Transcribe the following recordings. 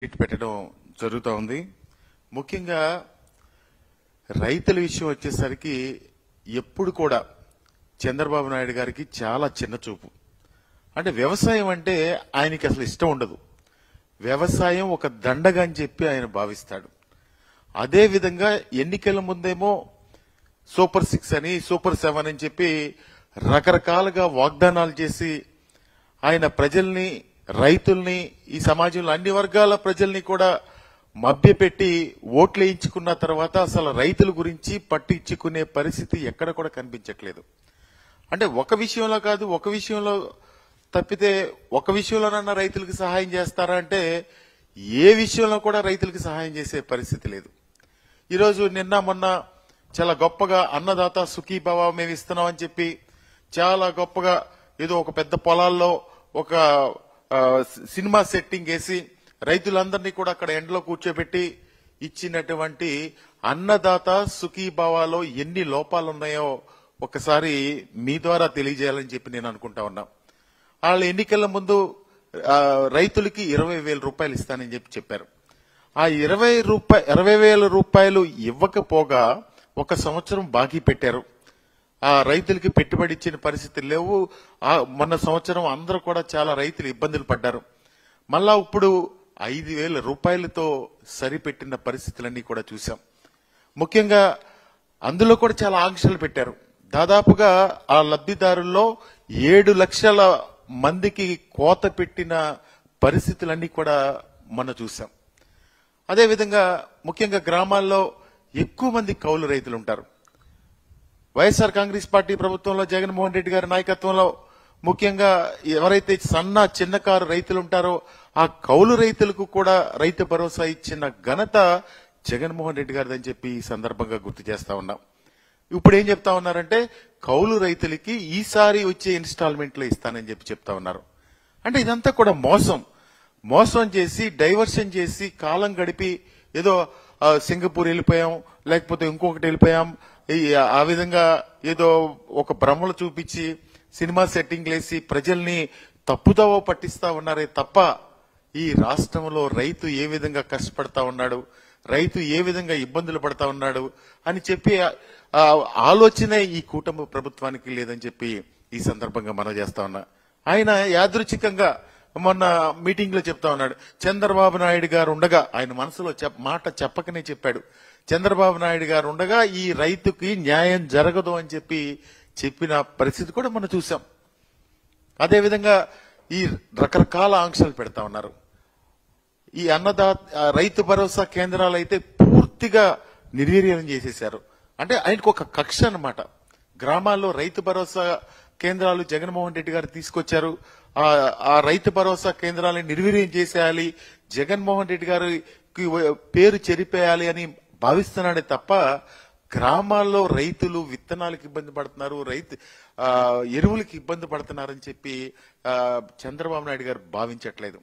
పెట్టడం జరుగుతూ ఉంది. ముఖ్యంగా రైతుల విషయం వచ్చేసరికి ఎప్పుడు కూడా చంద్రబాబు నాయుడు గారికి చాలా చిన్న చూపు. అంటే వ్యవసాయం అంటే ఆయనకి అసలు ఇష్టం ఉండదు. వ్యవసాయం ఒక దండగా అని చెప్పి ఆయన భావిస్తాడు. అదే విధంగా ఎన్నికల ముందేమో సూపర్ 6 అని సూపర్ 7 అని చెప్పి రకరకాలుగా వాగ్దానాలు చేసి ఆయన ప్రజల్ని, రైతుల్ని, ఈ సమాజంలో అన్ని వర్గాల ప్రజల్ని కూడా మభ్యపెట్టి ఓట్లు వేయించుకున్న తర్వాత అసలు రైతుల గురించి పట్టించుకునే పరిస్థితి ఎక్కడ కూడా కనిపించట్లేదు. అంటే ఒక విషయంలో కాదు, ఒక విషయంలో తప్పితే ఒక విషయంలోనన్నా రైతులకు సహాయం చేస్తారా అంటే ఏ విషయంలో కూడా రైతులకు సహాయం చేసే పరిస్థితి లేదు. ఈరోజు నిన్న మొన్న చాలా గొప్పగా అన్నదాత సుఖీభవ మేము ఇస్తున్నామని చెప్పి చాలా గొప్పగా ఏదో ఒక పెద్ద పొలాల్లో ఒక సినిమా సెట్టింగ్ వేసి రైతులందరినీ కూడా అక్కడ ఎండలో కూర్చోబెట్టి ఇచ్చినటువంటి అన్నదాత సుఖీభవలో ఎన్ని లోపాలు ఉన్నాయో ఒకసారి మీ ద్వారా తెలియజేయాలని చెప్పి నేను అనుకుంటా ఉన్నా. వాళ్ళ ఎన్నికల ముందు రైతులకి 20,000 రూపాయలు ఇస్తానని చెప్పారు. ఆ 20,000 రూపాయలు ఇవ్వకపోగా ఒక సంవత్సరం బాకీ పెట్టారు. ఆ రైతులకి పెట్టుబడి ఇచ్చిన పరిస్థితులు లేవు. మొన్న సంవత్సరం అందరూ కూడా చాలా రైతులు ఇబ్బందులు పడ్డారు. మళ్ళా ఇప్పుడు 5,000 రూపాయలతో సరిపెట్టిన పరిస్థితులన్నీ కూడా చూశాం. ముఖ్యంగా అందులో కూడా చాలా ఆంక్షలు పెట్టారు. దాదాపుగా ఆ లబ్ధిదారుల్లో 7 లక్షల మందికి కోత పెట్టిన పరిస్థితులన్నీ కూడా మనం చూశాం. అదేవిధంగా ముఖ్యంగా గ్రామాల్లో ఎక్కువ మంది కౌలు రైతులు ఉంటారు. వైఎస్ఆర్ కాంగ్రెస్ పార్టీ ప్రభుత్వంలో జగన్మోహన్ రెడ్డి గారి నాయకత్వంలో ముఖ్యంగా ఎవరైతే చిన్నకారు రైతులు ఉంటారో ఆ కౌలు రైతులకు కూడా రైతు భరోసా ఇచ్చిన ఘనత జగన్మోహన్ రెడ్డి గారిదని చెప్పి ఈ సందర్భంగా గుర్తు చేస్తా ఉన్నాం. ఇప్పుడు ఏం చెప్తా ఉన్నారంటే కౌలు రైతులకి ఈసారి వచ్చే ఇన్స్టాల్మెంట్ లో ఇస్తానని చెప్పి చెప్తా ఉన్నారు. అంటే ఇదంతా కూడా మోసం చేసి డైవర్షన్ చేసి కాలం గడిపి ఏదో సింగపూర్ వెళ్ళిపోయాం, లేకపోతే ఇంకొకటి వెళ్ళిపోయాం, ఆ విధంగా ఏదో ఒక భ్రమలు చూపించి సినిమా సెట్టింగ్ లేసి ప్రజల్ని తప్పుదోవ పట్టిస్తా ఉన్నారే తప్ప ఈ రాష్ట్రంలో రైతు ఏ విధంగా కష్టపడతా ఉన్నాడు, రైతు ఏ విధంగా ఇబ్బందులు పడతా ఉన్నాడు అని చెప్పి ఆలోచనే ఈ కూటమి ప్రభుత్వానికి లేదని చెప్పి ఈ సందర్భంగా మనం చేస్తా ఉన్నా. ఆయన యాదృచ్ఛికంగా మొన్న మీటింగ్ లో చెప్తా ఉన్నాడు, చంద్రబాబు నాయుడు గారు ఉండగా ఆయన మనసులో మాట చెప్పకనే చెప్పాడు, చంద్రబాబు నాయుడు గారు ఉండగా ఈ రైతుకి న్యాయం జరగదు అని చెప్పిన పరిస్థితి కూడా మనం చూసాం. అదేవిధంగా ఈ రకరకాల ఆంక్షలు పెడతా ఉన్నారు. ఈ రైతు భరోసా కేంద్రాలు అయితే పూర్తిగా నిర్వీర్యం చేసేశారు. అంటే ఆయనకు ఒక కక్ష అన్నమాట. గ్రామాల్లో రైతు భరోసా కేంద్రాలు జగన్మోహన్ రెడ్డి గారు తీసుకొచ్చారు. ఆ రైతు భరోసా కేంద్రాలను నిర్వీర్యం చేసేయాలి, జగన్మోహన్ రెడ్డి గారికి పేరు చెరిపేయాలి అని భావిస్తున్నాడే తప్ప గ్రామాల్లో రైతులు విత్తనాలకు ఇబ్బంది పడుతున్నారు, ఎరువులకి ఇబ్బంది పడుతున్నారని చెప్పి చంద్రబాబు నాయుడు గారు భావించట్లేదు.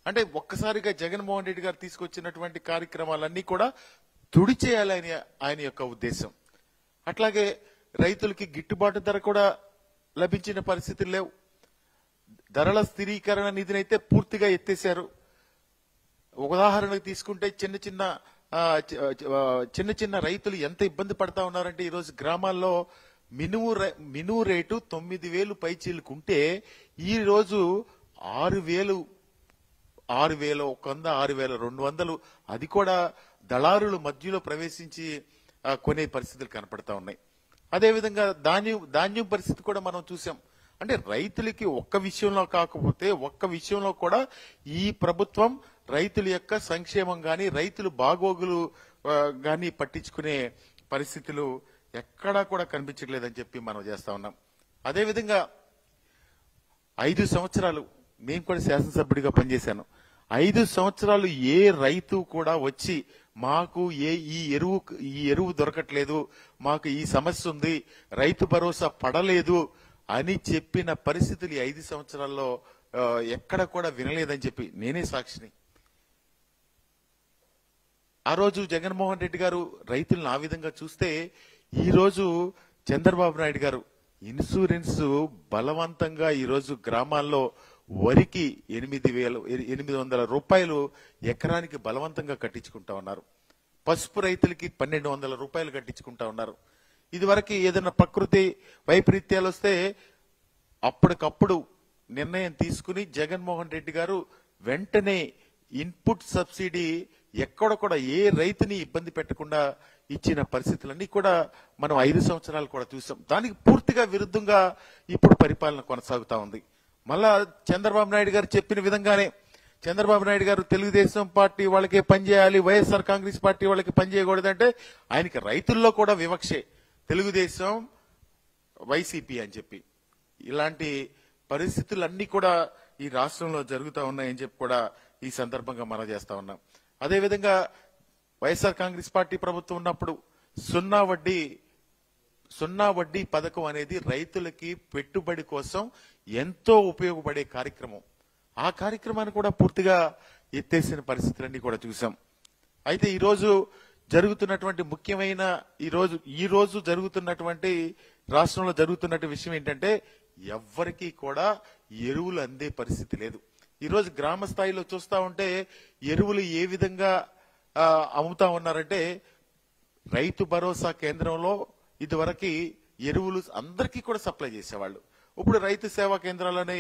అంటే ఒక్కసారిగా జగన్మోహన్ రెడ్డి గారు తీసుకొచ్చినటువంటి కార్యక్రమాలన్నీ కూడా తుడిచేయాలని ఆయన యొక్క ఉద్దేశం. అట్లాగే రైతులకి గిట్టుబాటు ధర కూడా లభించిన పరిస్థితులు లేవు. ధరల స్థిరీకరణ నిధినైతే పూర్తిగా ఎత్తేశారు. ఉదాహరణకు తీసుకుంటే చిన్న చిన్న రైతులు ఎంత ఇబ్బంది పడతా ఉన్నారంటే ఈరోజు గ్రామాల్లో మినుము రేటు 9,000 పైచీలుకుంటే ఈ రోజు 6,100, 6,200 అది కూడా దళారులు మధ్యలో ప్రవేశించి కొనే పరిస్థితులు కనపడతా ఉన్నాయి. అదేవిధంగా ధాన్యం పరిస్థితి కూడా మనం చూసాం. అంటే రైతులకి ఒక్క విషయంలో కాకపోతే ఒక్క విషయంలో కూడా ఈ ప్రభుత్వం రైతుల యొక్క సంక్షేమం గాని రైతులు బాగోగులు గాని పట్టించుకునే పరిస్థితులు ఎక్కడా కూడా కనిపించట్లేదని చెప్పి మనం చేస్తా ఉన్నాం. అదేవిధంగా 5 సంవత్సరాలు మేము కూడా శాసనసభ్యుడిగా పనిచేశాను. 5 సంవత్సరాలు ఏ రైతు కూడా వచ్చి మాకు ఈ ఎరువు దొరకట్లేదు, మాకు ఈ సమస్య ఉంది, రైతు భరోసా పడలేదు అని చెప్పిన పరిస్థితులు 5 సంవత్సరాల్లో ఎక్కడ కూడా వినలేదని చెప్పి నేనే సాక్షిని. ఆ రోజు జగన్మోహన్ రెడ్డి గారు రైతులను ఆ విధంగా చూస్తే ఈ రోజు చంద్రబాబు నాయుడు గారు ఇన్సూరెన్స్ బలవంతంగా ఈ రోజు గ్రామాల్లో వరికి 8,800 రూపాయలు ఎకరానికి బలవంతంగా కట్టించుకుంటా ఉన్నారు. పసుపు రైతులకి 1,200 రూపాయలు కట్టించుకుంటా ఉన్నారు. ఇదివరకు ఏదైనా ప్రకృతి వైపరీత్యాలు వస్తే అప్పటికప్పుడు నిర్ణయం తీసుకుని జగన్మోహన్ రెడ్డి గారు వెంటనే ఇన్పుట్ సబ్సిడీ ఎక్కడ కూడా ఏ రైతుని ఇబ్బంది పెట్టకుండా ఇచ్చిన పరిస్థితులన్నీ కూడా మనం 5 సంవత్సరాలు కూడా చూసాం. దానికి పూర్తిగా విరుద్ధంగా ఇప్పుడు పరిపాలన కొనసాగుతా ఉంది. మళ్ళా చంద్రబాబు నాయుడు గారు చెప్పిన విధంగానే చంద్రబాబు నాయుడు గారు తెలుగుదేశం పార్టీ వాళ్ళకే పనిచేయాలి, వైఎస్ఆర్ కాంగ్రెస్ పార్టీ వాళ్ళకి పనిచేయకూడదంటే ఆయనకి రైతుల్లో కూడా వివక్షే, తెలుగుదేశం వైసీపీ అని చెప్పి. ఇలాంటి పరిస్థితులన్నీ కూడా ఈ రాష్ట్రంలో జరుగుతూ ఉన్నాయని చెప్పి కూడా ఈ సందర్భంగా మనం చేస్తా ఉన్నాం. అదేవిధంగా వైఎస్ఆర్ కాంగ్రెస్ పార్టీ ప్రభుత్వం ఉన్నప్పుడు సున్నా వడ్డీ పథకం అనేది రైతులకి పెట్టుబడి కోసం ఎంతో ఉపయోగపడే కార్యక్రమం. ఆ కార్యక్రమాన్ని కూడా పూర్తిగా ఎత్తేసిన పరిస్థితులన్నీ కూడా చూసాం. అయితే ఈరోజు జరుగుతున్నటువంటి ముఖ్యమైన ఈ రోజు జరుగుతున్నటువంటి రాష్ట్రంలో జరుగుతున్నటువంటి విషయం ఏంటంటే ఎవ్వరికీ కూడా ఎరువులు అందే పరిస్థితి లేదు. ఈరోజు గ్రామ స్థాయిలో చూస్తా ఉంటే ఎరువులు ఏ విధంగా అమ్ముతా ఉన్నారంటే, రైతు భరోసా కేంద్రంలో ఇదివరకు ఎరువులు అందరికీ కూడా సప్లై చేసేవాళ్ళు. ఇప్పుడు రైతు సేవా కేంద్రాలనే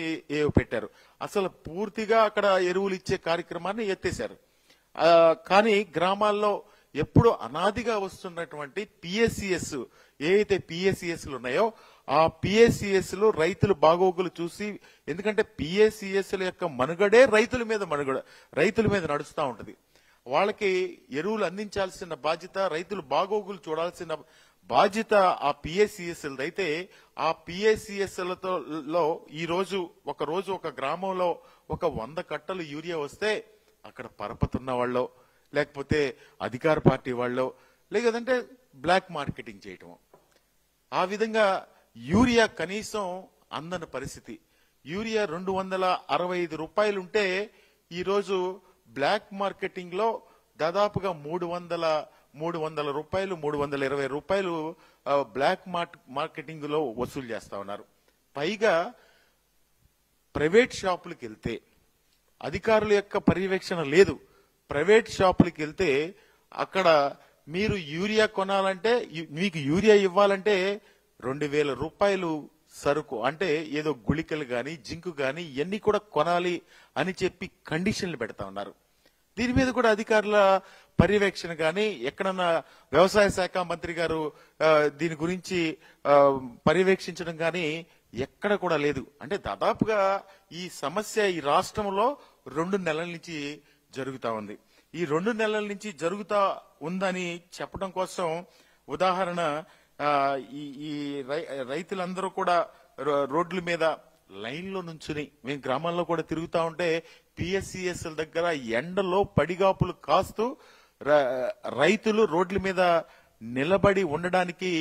పెట్టారు. అసలు పూర్తిగా అక్కడ ఎరువులు ఇచ్చే కార్యక్రమాన్ని ఎత్తేశారు. కానీ గ్రామాల్లో ఎప్పుడు అనాదిగా వస్తున్నటువంటి పిఎస్సిఎస్ ఏవైతే పిఎస్సిఎస్లు ఉన్నాయో ఆ పిఎస్సిఎస్ లో రైతులు బాగోగులు చూసి, ఎందుకంటే పిఎస్సిఎస్ల యొక్క మనుగడే రైతుల మీద నడుస్తూ ఉంటది. వాళ్ళకి ఎరువులు అందించాల్సిన బాధ్యత, రైతులు బాగోగులు చూడాల్సిన బాధ్యత ఆ పిఎస్సిఎస్లు అయితే ఆ పిఎస్సిఎస్లతో ఒక గ్రామంలో ఒక 100 కట్టలు యూరియా వస్తే అక్కడ పరపతున్న వాళ్ళో లేకపోతే అధికార పార్టీ వాళ్ళో లేదంటే బ్లాక్ మార్కెటింగ్ చేయటం, ఆ విధంగా యూరియా కనీసం అందని పరిస్థితి. యూరియా 265 రూపాయలుంటే ఈరోజు బ్లాక్ మార్కెటింగ్ లో దాదాపుగా 300 రూపాయలు 320 రూపాయలు బ్లాక్ మార్కెటింగ్ లో వసూలు చేస్తా ఉన్నారు. పైగా ప్రైవేట్ షాపులకు వెళ్తే అధికారుల యొక్క పర్యవేక్షణ లేదు. ప్రైవేట్ షాపులకు వెళ్తే అక్కడ మీరు యూరియా కొనాలంటే, మీకు యూరియా ఇవ్వాలంటే 2,000 రూపాయలు సరుకు, అంటే ఏదో గుళికలు గాని జింకు గాని ఇవన్నీ కూడా కొనాలి అని చెప్పి కండిషన్లు పెడతా ఉన్నారు. దీని మీద కూడా అధికారుల పర్యవేక్షణ గాని, ఎక్కడన్నా వ్యవసాయ శాఖ మంత్రి గారు దీని గురించి పర్యవేక్షించడం గాని ఎక్కడ కూడా లేదు. అంటే దాదాపుగా ఈ సమస్య ఈ రాష్ట్రంలో 2 నెలల నుంచి జరుగుతా ఉంది. ఈ 2 నెలల నుంచి జరుగుతా ఉందని చెప్పడం కోసం ఉదాహరణ, ఈ రైతులందరూ కూడా రోడ్ల మీద లైన్లో నుంచుని, మేము గ్రామాల్లో కూడా తిరుగుతా ఉంటే పిఎస్సిఎస్ల దగ్గర ఎండలో పడిగాపులు కాస్తూ రైతులు రోడ్ల మీద నిలబడి ఉండడానికి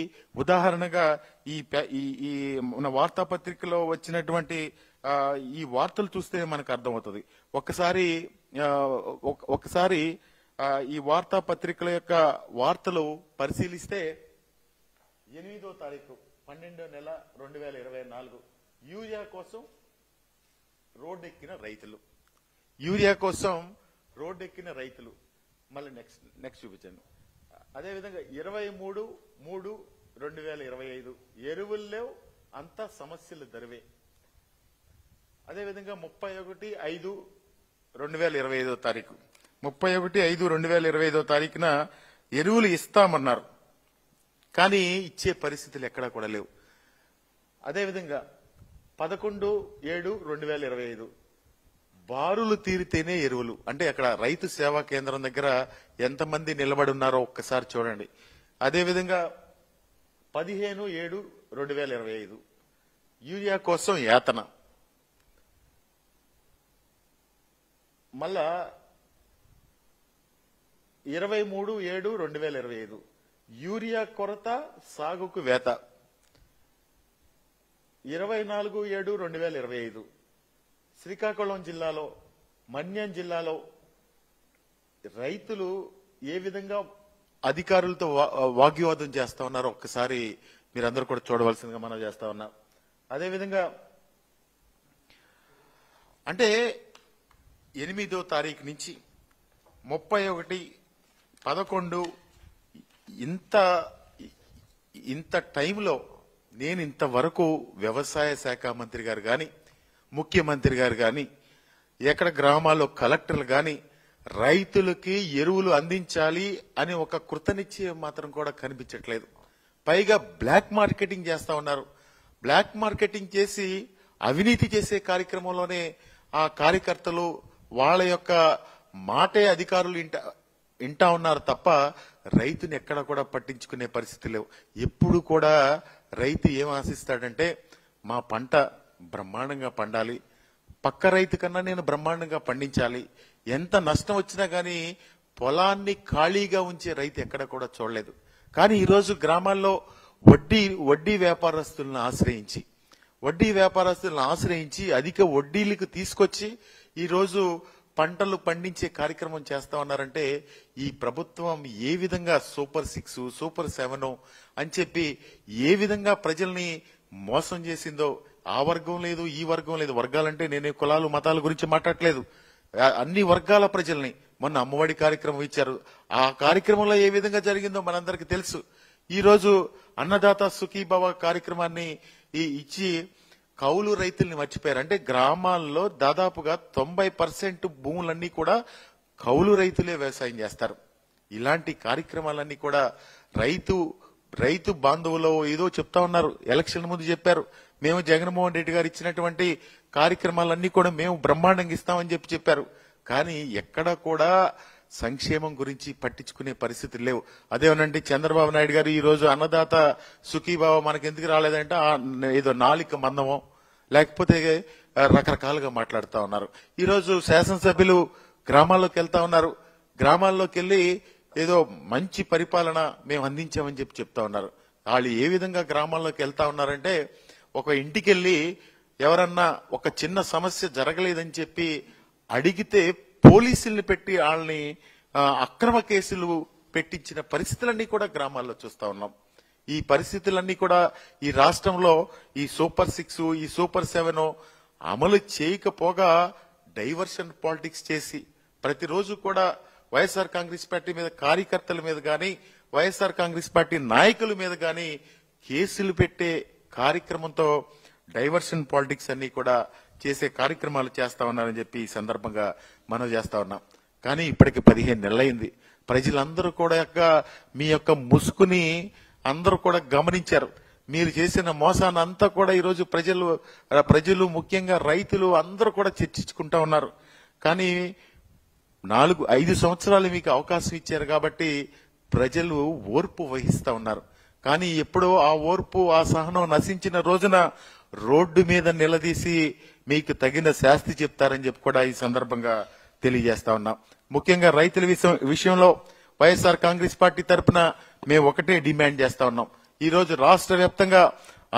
ఉదాహరణగా ఈ మన వార్తాపత్రికలో వచ్చినటువంటి ఈ వార్తలు చూస్తే మనకు అర్థమవుతుంది. ఒకసారి ఈ వార్తాపత్రికల యొక్క వార్తలు పరిశీలిస్తే 8వ తారీఖు 12వ నెల 2024 యూరియా కోసం రోడ్డెక్కిన రైతులు మళ్ళీ నెక్స్ట్ చూపించండి. అదేవిధంగా 23/3/2025 ఎరువులు లేవు, అంతా సమస్యలు దరివే. అదేవిధంగా 31/5/2025 తారీఖు 31/5/2025 తారీఖున ఎరువులు ఇస్తామన్నారు, కానీ ఇచ్చే పరిస్థితులు ఎక్కడా కూడా లేవు. అదేవిధంగా 11/7/2025 బారులు తీరితేనే ఎరువులు. అంటే అక్కడ రైతు సేవా కేంద్రం దగ్గర ఎంతమంది నిలబడి ఉన్నారో ఒక్కసారి చూడండి. అదేవిధంగా 15/7/2025 యూరియా కోసం యాతన. మళ్ళా 23/7/2025 యూరియా కొరత, సాగుకు వేత. 24/7/2025 శ్రీకాకుళం జిల్లాలో, మన్యం జిల్లాలో రైతులు ఏ విధంగా అధికారులతో వాగ్వివాదం చేస్తా ఉన్నారో ఒక్కసారి మీరందరూ కూడా చూడవలసిందిగా మనం చేస్తా ఉన్నాం. అదేవిధంగా అంటే 8వ తారీఖు నుంచి 31/11 ఇంత ఇంత టైంలో నేను ఇంతవరకు వ్యవసాయ శాఖ మంత్రి గారు కానీ ముఖ్యమంత్రి గారు కానీ ఎక్కడ గ్రామాల్లో కలెక్టర్లు కానీ రైతులకి ఎరువులు అందించాలి అని ఒక కృతనిశ్చయం మాత్రం కూడా కనిపించట్లేదు. పైగా బ్లాక్ మార్కెటింగ్ చేస్తా ఉన్నారు. బ్లాక్ మార్కెటింగ్ చేసి అవినీతి చేసే కార్యక్రమంలోనే ఆ కార్యకర్తలు వాళ్ళ యొక్క మాటే అధికారులు ఇంటా ఉన్నారు తప్ప రైతుని ఎక్కడ కూడా పట్టించుకునే పరిస్థితి లేవు. ఎప్పుడు కూడా రైతు ఏం ఆశిస్తాడంటే మా పంట బ్రహ్మాండంగా పండాలి, పక్క రైతు కన్నా నేను బ్రహ్మాండంగా పండించాలి. ఎంత నష్టం వచ్చినా గానీ పొలాన్ని ఖాళీగా ఉంచే రైతు ఎక్కడ కూడా చూడలేదు. కానీ ఈరోజు గ్రామాల్లో వడ్డీ వ్యాపారస్తులను ఆశ్రయించి అధిక వడ్డీలకు తీసుకొచ్చి ఈరోజు పంటలు పండించే కార్యక్రమం చేస్తా ఉన్నారంటే ఈ ప్రభుత్వం ఏ విధంగా సూపర్ 6, సూపర్ 7 అని చెప్పి ఏ విధంగా ప్రజల్ని మోసం చేసిందో. ఆ వర్గం లేదు, ఈ వర్గం లేదు. వర్గాలంటే నేను కులాలు మతాల గురించి మాట్లాడట్లేదు. అన్ని వర్గాల ప్రజల్ని మొన్న అమ్మఒడి కార్యక్రమం ఇచ్చారు. ఆ కార్యక్రమంలో ఏ విధంగా జరిగిందో మనందరికి తెలుసు. ఈ రోజు అన్నదాత సుఖీభవ కార్యక్రమాన్ని ఇచ్చి కౌలు రైతుల్ని మర్చిపోయారు. అంటే గ్రామాల్లో దాదాపుగా 90% భూములన్నీ కూడా కౌలు రైతులే వ్యవసాయం చేస్తారు. ఇలాంటి కార్యక్రమాలన్నీ కూడా రైతు బాంధవులు ఏదో చెప్తా ఉన్నారు. ఎలక్షన్ ముందు చెప్పారు మేము జగన్మోహన్ రెడ్డి గారు ఇచ్చినటువంటి కార్యక్రమాలన్నీ కూడా మేము బ్రహ్మాండంగా ఇస్తామని చెప్పారు. కానీ ఎక్కడా కూడా సంక్షేమం గురించి పట్టించుకునే పరిస్థితులు లేవు. అదేమనంటే చంద్రబాబు నాయుడు గారు ఈ రోజు అన్నదాత సుఖీభావ మనకి ఎందుకు రాలేదంటే ఏదో నాలిక మందమో లేకపోతే రకరకాలుగా మాట్లాడుతూ ఉన్నారు. ఈ రోజు శాసనసభ్యులు గ్రామాల్లోకి వెళ్తా ఉన్నారు. గ్రామాల్లోకి వెళ్లి ఏదో మంచి పరిపాలన మేము అందించామని చెప్తా ఉన్నారు. వాళ్ళు ఏ విధంగా గ్రామాల్లోకి వెళ్తా ఉన్నారంటే ఒక ఇంటికి వెళ్లి ఎవరన్నా ఒక చిన్న సమస్య జరగలేదని చెప్పి అడిగితే పోలీసుల్ని పెట్టి వాళ్ళని అక్రమ కేసులు పెట్టించిన పరిస్థితులన్నీ కూడా గ్రామాల్లో చూస్తా ఉన్నాం. ఈ పరిస్థితులన్నీ కూడా ఈ రాష్ట్రంలో ఈ సూపర్ 6, ఈ సూపర్ 7 అమలు చేయకపోగా డైవర్షన్ పాలిటిక్స్ చేసి ప్రతిరోజు కూడా వైఎస్ఆర్ కాంగ్రెస్ పార్టీ మీద కార్యకర్తల మీద గాని వైఎస్ఆర్ కాంగ్రెస్ పార్టీ నాయకుల మీద గాని కేసులు పెట్టే కార్యక్రమంతో డైవర్షన్ పాలిటిక్స్ అన్ని కూడా చేసే కార్యక్రమాలు చేస్తా ఉన్నారని చెప్పి ఈ సందర్భంగా మనం చేస్తా ఉన్నాం. కానీ ఇప్పటికి 15 నెలలైంది. ప్రజలందరూ కూడా మీ యొక్క ముసుగుని అందరూ కూడా గమనించారు. మీరు చేసిన మోసాన్ని అంతా కూడా ఈరోజు ప్రజలు ముఖ్యంగా రైతులు అందరూ కూడా చర్చించుకుంటా ఉన్నారు. కానీ 4-5 సంవత్సరాలు మీకు అవకాశం ఇచ్చారు కాబట్టి ప్రజలు ఓర్పు వహిస్తా ఉన్నారు. కానీ ఎప్పుడో ఆ ఓర్పు ఆ సహనం నశించిన రోజున రోడ్డు మీద నిలదీసి మీకు తగిన శాస్తి చెప్తారని చెప్పి కూడా ఈ సందర్భంగా తెలియజేస్తా ఉన్నాం. ముఖ్యంగా రైతుల విషయంలో వైఎస్ఆర్ కాంగ్రెస్ పార్టీ తరఫున మేము ఒకటే డిమాండ్ చేస్తా ఉన్నాం. ఈ రోజు రాష్ట్ర వ్యాప్తంగా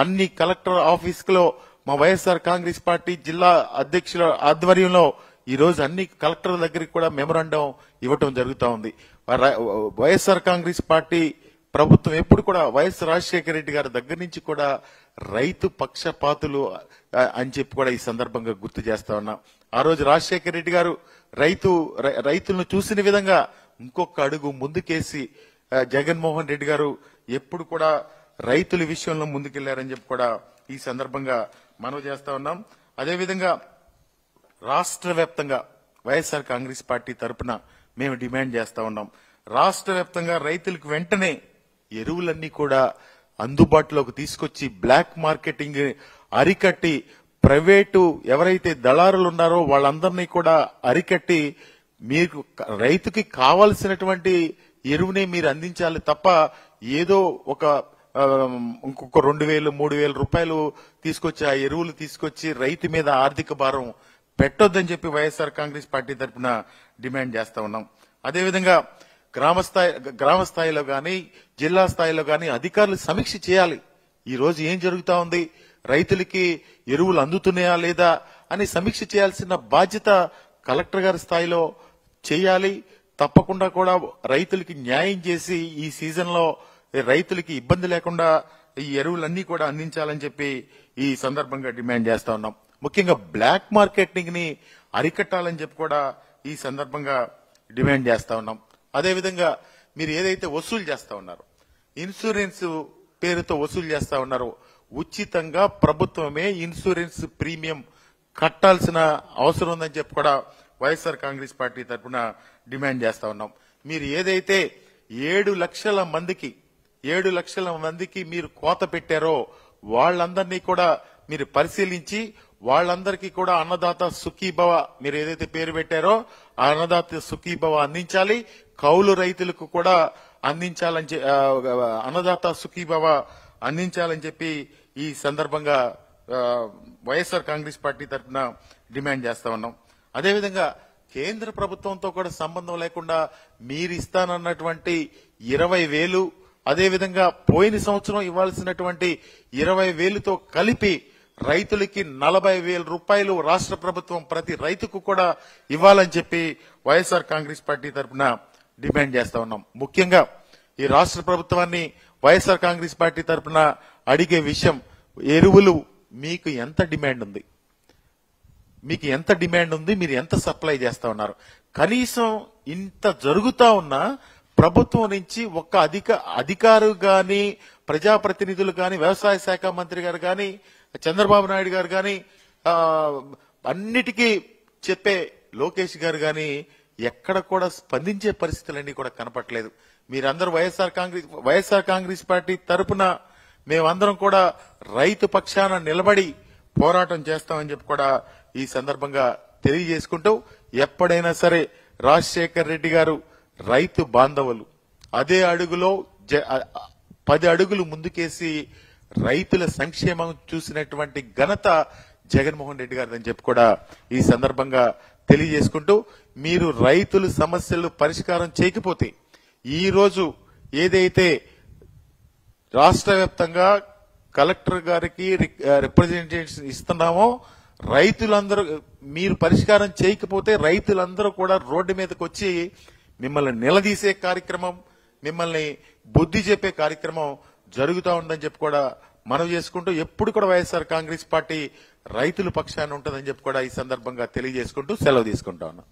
అన్ని కలెక్టర్ ఆఫీసులో మా వైఎస్ఆర్ కాంగ్రెస్ పార్టీ జిల్లా అధ్యక్షుల ఆధ్వర్యంలో ఈ రోజు అన్ని కలెక్టర్ల దగ్గరికి కూడా మెమరాండం ఇవ్వటం జరుగుతూ ఉంది. వైఎస్ఆర్ కాంగ్రెస్ పార్టీ ప్రభుత్వం ఎప్పుడు కూడా వైఎస్ రాజశేఖర రెడ్డి గారి దగ్గర నుంచి కూడా రైతు పక్షపాతులు అని చెప్పి కూడా ఈ సందర్భంగా గుర్తు చేస్తా ఉన్నాం. ఆ రోజు రాజశేఖర రెడ్డి గారు రైతులను చూసిన విధంగా ఇంకొక అడుగు ముందుకేసి జగన్మోహన్ రెడ్డి గారు ఎప్పుడు కూడా రైతుల విషయంలో ముందుకెళ్లారని చెప్పి కూడా ఈ సందర్భంగా మనవి చేస్తా ఉన్నాం. అదేవిధంగా రాష్ట్ర వ్యాప్తంగా వైఎస్ఆర్ కాంగ్రెస్ పార్టీ తరఫున మేము డిమాండ్ చేస్తా ఉన్నాం. రాష్ట్ర వ్యాప్తంగా రైతులకు వెంటనే ఎరువులన్నీ కూడా అందుబాటులోకి తీసుకొచ్చి బ్లాక్ మార్కెటింగ్ అరికట్టి ప్రైవేటు ఎవరైతే దళారులు ఉన్నారో వాళ్ళందరినీ కూడా అరికట్టి మీకు రైతుకి కావలసినటువంటి ఎరువునే మీరు అందించాలి తప్ప ఏదో ఇంకొక 2,000-3,000 రూపాయలు తీసుకొచ్చి ఆ ఎరువులు తీసుకొచ్చి రైతు మీద ఆర్థిక భారం పెట్టొద్దని చెప్పి వైఎస్ఆర్ కాంగ్రెస్ పార్టీ తరఫున డిమాండ్ చేస్తా ఉన్నాం. అదేవిధంగా గ్రామ స్థాయిలో గాని జిల్లా స్థాయిలో గాని అధికారులు సమీక్ష చేయాలి. ఈ రోజు ఏం జరుగుతా ఉంది, రైతులకి ఎరువులు అందుతున్నాయా లేదా అని సమీక్ష చేయాల్సిన బాధ్యత కలెక్టర్ గారి స్థాయిలో చేయాలి. తప్పకుండా కూడా రైతులకి న్యాయం చేసి ఈ సీజన్ లో రైతులకి ఇబ్బంది లేకుండా ఈ ఎరువులన్నీ కూడా అందించాలని చెప్పి ఈ సందర్భంగా డిమాండ్ చేస్తా ఉన్నాం. ముఖ్యంగా బ్లాక్ మార్కెటింగ్ ని అరికట్టాలని చెప్పి కూడా ఈ సందర్భంగా డిమాండ్ చేస్తా ఉన్నాం. అదేవిధంగా మీరు ఏదైతే వసూలు చేస్తా ఉన్నారో, ఇన్సూరెన్స్ పేరుతో వసూలు చేస్తా ఉన్నారో, ఉచితంగా ప్రభుత్వమే ఇన్సూరెన్స్ ప్రీమియం కట్టాల్సిన అవసరం ఉందని చెప్పి కూడా వైఎస్ఆర్ కాంగ్రెస్ పార్టీ తరఫున డిమాండ్ చేస్తా ఉన్నాం. మీరు ఏదైతే 7 లక్షల మందికి మీరు కోత పెట్టారో వాళ్ళందరినీ కూడా మీరు పరిశీలించి వాళ్ళందరికీ కూడా అన్నదాత సుఖీభవ మీరు ఏదైతే పేరు పెట్టారో ఆ అన్నదాత సుఖీభవ అందించాలి. కౌలు రైతులకు కూడా అందించాలని అన్నదాత సుఖీభవ అందించాలని చెప్పి ఈ సందర్భంగా వైఎస్ఆర్ కాంగ్రెస్ పార్టీ తరఫున డిమాండ్ చేస్తా ఉన్నాం. అదేవిధంగా కేంద్ర ప్రభుత్వంతో కూడా సంబంధం లేకుండా మీరు ఇస్తానన్నటువంటి 20,000, అదేవిధంగా పోయిన సంవత్సరం ఇవ్వాల్సినటువంటి 20,000తో కలిపి రైతులకి 40,000 రూపాయలు రాష్ట్ర ప్రభుత్వం ప్రతి రైతుకు కూడా ఇవ్వాలని చెప్పి వైఎస్ఆర్ కాంగ్రెస్ పార్టీ తరఫున డిమాండ్ చేస్తా ఉన్నాం. ముఖ్యంగా ఈ రాష్ట్ర ప్రభుత్వాన్ని వైఎస్ఆర్ కాంగ్రెస్ పార్టీ తరఫున అడిగే విషయం, ఎరువులు మీకు ఎంత డిమాండ్ ఉంది, మీరు ఎంత సప్లై చేస్తా ఉన్నారు? కనీసం ఇంత జరుగుతా ఉన్నా ప్రభుత్వం నుంచి ఒక్క అధికారులు గాని, ప్రజాప్రతినిధులు గాని, వ్యవసాయ శాఖ మంత్రి గారు గాని, చంద్రబాబు నాయుడు గారు గాని, అన్నిటికీ చెప్పే లోకేష్ గారు గాని ఎక్కడ కూడా స్పందించే పరిస్థితులన్నీ కూడా కనపట్లేదు. మీరందరూ వైఎస్ఆర్ కాంగ్రెస్ పార్టీ తరపున మేమందరం కూడా రైతు పక్షాన నిలబడి పోరాటం చేస్తామని చెప్పి కూడా ఈ సందర్భంగా తెలియజేసుకుంటూ, ఎప్పుడైనా సరే రాజశేఖర్ రెడ్డి గారు రైతు బాంధవులు అదే అడుగులో 10 అడుగులు ముందుకేసి రైతుల సంక్షేమం చూసినటువంటి ఘనత జగన్మోహన్ రెడ్డి గారిదని చెప్పి కూడా ఈ సందర్భంగా తెలియజేసుకుంటూ, మీరు రైతుల సమస్యలు పరిష్కారం చేయకపోతే ఈ రోజు ఏదైతే రాష్ట్ర వ్యాప్తంగా కలెక్టర్ గారికి రిప్రజెంటేషన్ ఇస్తున్నామో, రైతులందరూ మీరు పరిష్కారం చేయకపోతే రైతులందరూ కూడా రోడ్డు మీదకి వచ్చి మిమ్మల్ని నిలదీసే కార్యక్రమం, మిమ్మల్ని బుద్ధి చెప్పే కార్యక్రమం జరుగుతూ ఉందని చెప్పి కూడా మనవి చేసుకుంటూ, ఎప్పుడు కూడా వైఎస్ఆర్ కాంగ్రెస్ పార్టీ రైతుల పక్షాన ఉంటుందని చెప్పి కూడా ఈ సందర్భంగా తెలియజేసుకుంటూ సెలవు తీసుకుంటా ఉన్నా.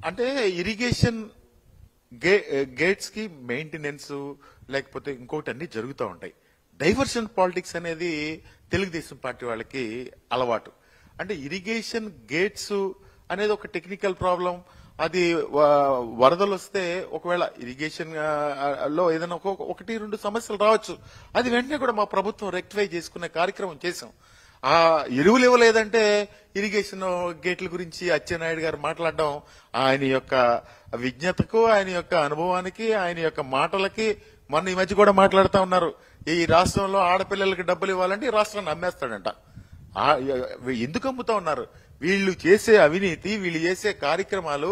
అంటే ఇరిగేషన్ గేట్స్ కి మెయింటెనెన్స్ లేకపోతే ఇంకొకటి అన్ని జరుగుతూ ఉంటాయి. డైవర్షన్ పాలిటిక్స్ అనేది తెలుగుదేశం పార్టీ వాళ్ళకి అలవాటు. అంటే ఇరిగేషన్ గేట్స్ అనేది ఒక టెక్నికల్ ప్రాబ్లం. అది వరదలు వస్తే ఒకవేళ ఇరిగేషన్ లో ఏదైనా 1-2 సమస్యలు రావచ్చు. అది వెంటనే కూడా మా ప్రభుత్వం రెక్టిఫై చేసుకునే కార్యక్రమం చేశాం. ఆ ఎరువులు ఇవ్వలేదంటే ఇరిగేషన్ గేట్ల గురించి అచ్చెన్నాయుడు గారు మాట్లాడడం ఆయన యొక్క విజ్ఞతకు, ఆయన యొక్క అనుభవానికి, ఆయన యొక్క మాటలకి. మొన్న ఈ మధ్య కూడా మాట్లాడుతూ ఉన్నారు, ఈ రాష్ట్రంలో ఆడపిల్లలకి డబ్బులు ఇవ్వాలంటే ఈ రాష్ట్రాన్ని అమ్మేస్తాడంట. ఎందుకు అమ్ముతా ఉన్నారు? వీళ్ళు చేసే అవినీతి, వీళ్ళు చేసే కార్యక్రమాలు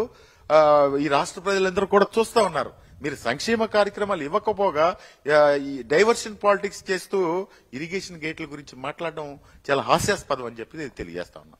ఈ రాష్ట్ర ప్రజలందరూ కూడా చూస్తా ఉన్నారు. మీరు సంక్షేమ కార్యక్రమాలు ఇవ్వకపోగా ఈ డైవర్షన్ పాలిటిక్స్ చేస్తూ ఇరిగేషన్ గేట్ల గురించి మాట్లాడడం చాలా హాస్యాస్పదం అని చెప్పి తెలియజేస్తా ఉన్నా.